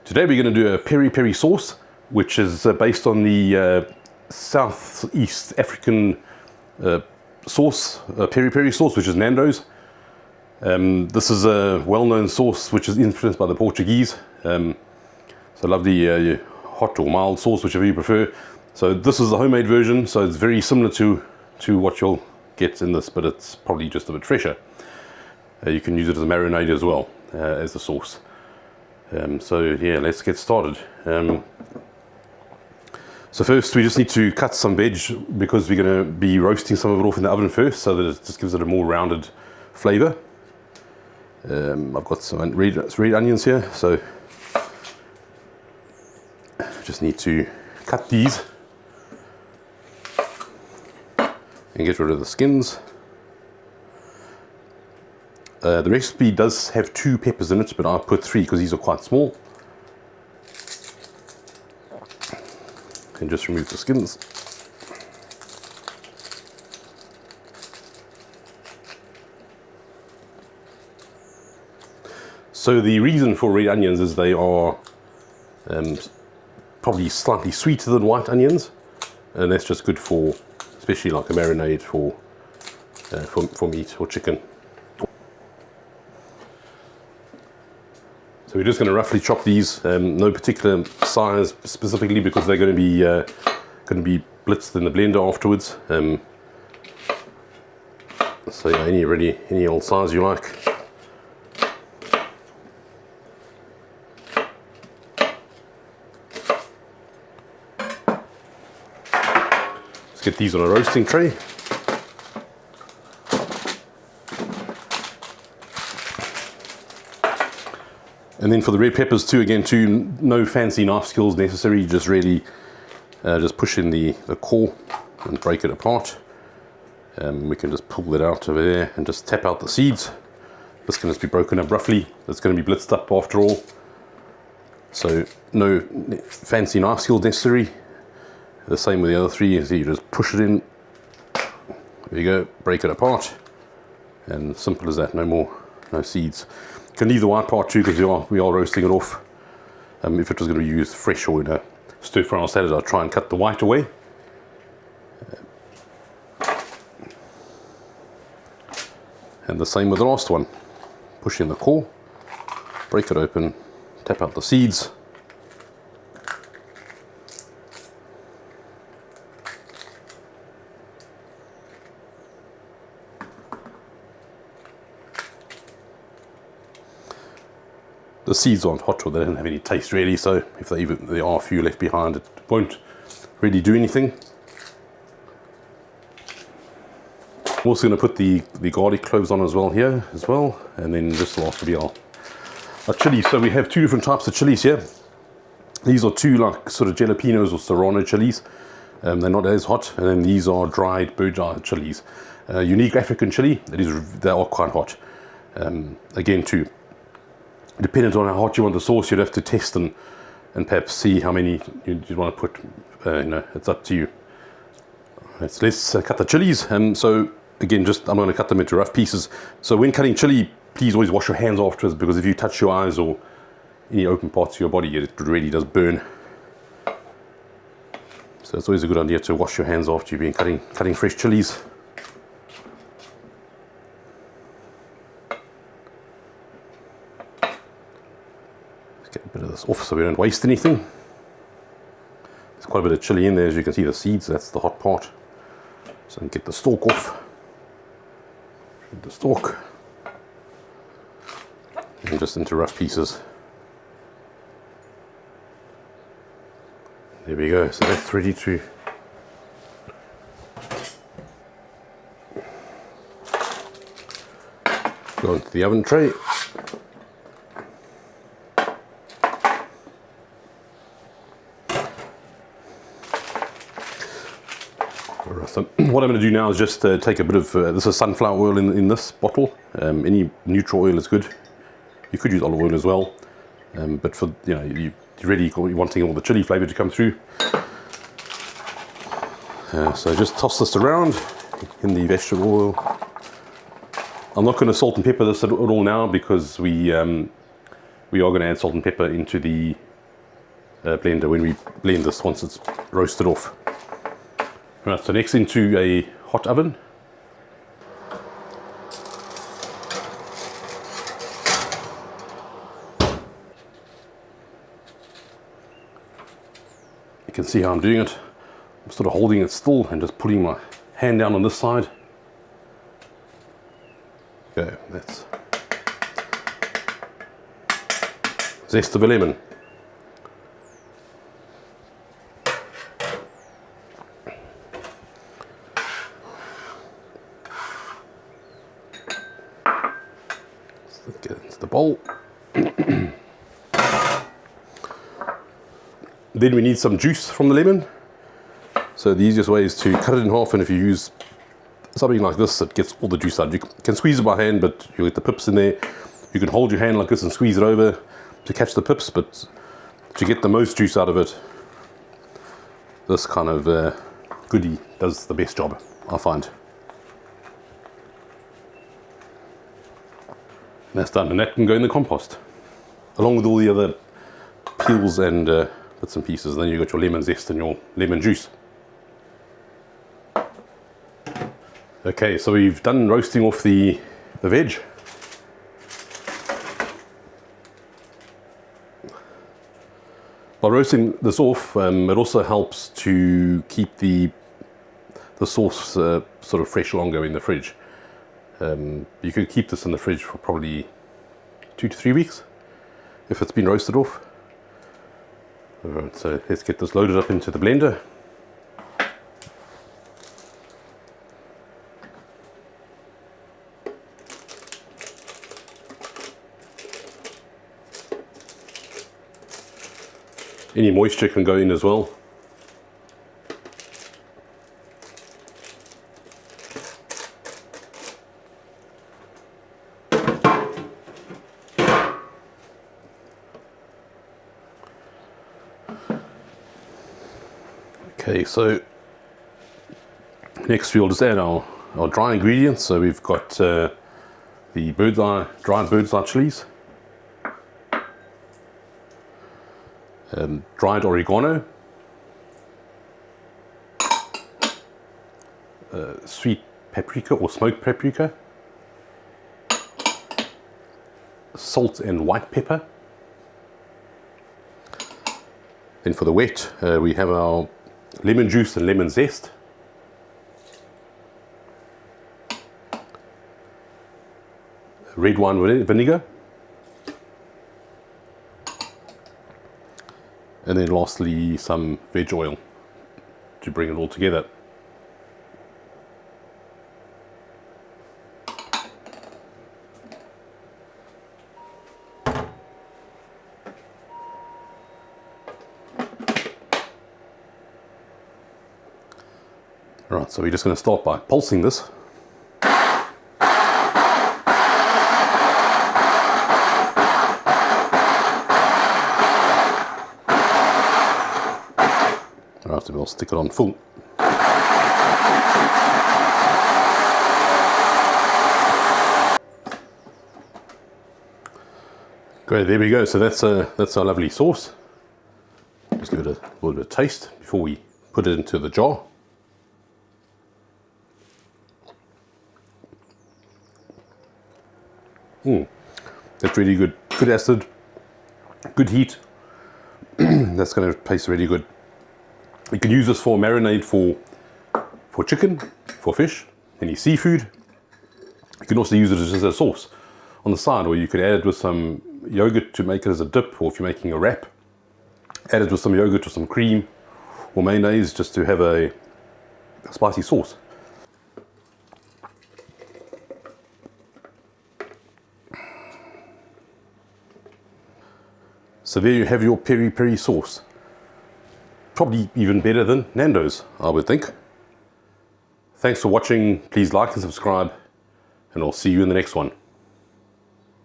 Today we're going to do a peri sauce, which is based on the Southeast African sauce, peri sauce, which is Nandos. This is a well-known sauce which is influenced by the Portuguese. So I love the hot or mild sauce, whichever you prefer. So this is the homemade version, so it's very similar to what you'll get in this, but it's probably just a bit fresher. You can use it as a marinade as well, as a sauce. So yeah, let's get started. So first we just need to cut some veg because we're going to be roasting some of it off in the oven first, so that it just gives it a more rounded flavour. I've got some red onions here, so just need to cut these and get rid of the skins. The recipe does have 2 peppers in it, but I put 3 because these are quite small. And just remove the skins. So the reason for red onions is they are probably slightly sweeter than white onions, and that's just good for, especially like a marinade for meat or chicken. So we're just going to roughly chop these, no particular size specifically because they're going to be blitzed in the blender afterwards. So yeah, any old size you like. Let's get these on a roasting tray. And then for the red peppers too, again, no fancy knife skills necessary, just really just push in the core and break it apart. We can just pull that out over there and just tap out the seeds. This can just be broken up roughly. It's going to be blitzed up after all. So no fancy knife skills necessary. The same with the other 3, so you just push it in. There you go, break it apart. And simple as that, no seeds. You can leave the white part too because we are roasting it off. If it was going to be used fresh or in a stir fry or salad, I'd try and cut the white away. And the same with the last one. Push in the core, break it open, tap out the seeds. The seeds aren't hot or they don't have any taste really, so if there are a few left behind, it won't really do anything. I'm also going to put the garlic cloves on as well here, and then just last will be our chilies. So we have 2 different types of chilies here. These are 2 like sort of jalapenos or serrano chilies. They're not as hot, and then these are dried bird-eye chilies. Unique African chili, they are quite hot. Again, too, depending on how hot you want the sauce, you'd have to test and perhaps see how many you'd want to put. It's up to you. Right, so let's cut the chilies. So again, I'm going to cut them into rough pieces. So when cutting chili, please always wash your hands afterwards, because if you touch your eyes or any open parts of your body, it really does burn. So it's always a good idea to wash your hands after you've been cutting fresh chilies. Get a bit of this off so we don't waste anything. There's quite a bit of chili in there, as you can see, the seeds, that's the hot part. So get the stalk off. The stalk. And just into rough pieces. There we go, so that's ready to go into the oven tray. So what I'm going to do now is just take a bit of, this is sunflower oil in this bottle. Any neutral oil is good. You could use olive oil as well, but for you're really wanting all the chili flavour to come through. So just toss this around in the vegetable oil. I'm not going to salt and pepper this at all now because we are going to add salt and pepper into the blender when we blend this once it's roasted off. Right, so next into a hot oven. You can see how I'm doing it. I'm sort of holding it still and just putting my hand down on this side. Okay, that's zest of a lemon. Let's get it into the bowl. Then we need some juice from the lemon. So the easiest way is to cut it in half, and if you use something like this, it gets all the juice out. You can squeeze it by hand, but you'll get the pips in there. You can hold your hand like this and squeeze it over to catch the pips, but to get the most juice out of it, this kind of goodie does the best job, I find. And that's done, and that can go in the compost, along with all the other peels and bits and pieces. And then you've got your lemon zest and your lemon juice. Okay, so we've done roasting off the veg. By roasting this off, it also helps to keep the sauce sort of fresh longer in the fridge. You could keep this in the fridge for probably 2 to 3 weeks if it's been roasted off. Alright, so let's get this loaded up into the blender. Any moisture can go in as well. Okay, so next we'll just add our dry ingredients. So we've got the dried bird's eye chilies, dried oregano, sweet paprika or smoked paprika, salt and white pepper. Then for the wet, we have our lemon juice and lemon zest, red wine vinegar, and then lastly some veg oil to bring it all together. Right, so we're just going to start by pulsing this. Right, so we'll stick it on full. Great, there we go. So that's our lovely sauce. Just give it a little bit of taste before we put it into the jar. That's really good. Good acid, good heat. That's going to taste really good. You can use this for marinade for chicken, for fish, any seafood. You can also use it as a sauce on the side, or you could add it with some yogurt to make it as a dip, or if you're making a wrap, add it with some yogurt or some cream or mayonnaise just to have a spicy sauce. So there you have your peri sauce. Probably even better than Nandos, I would think. Thanks for watching. Please like and subscribe, and I'll see you in the next one.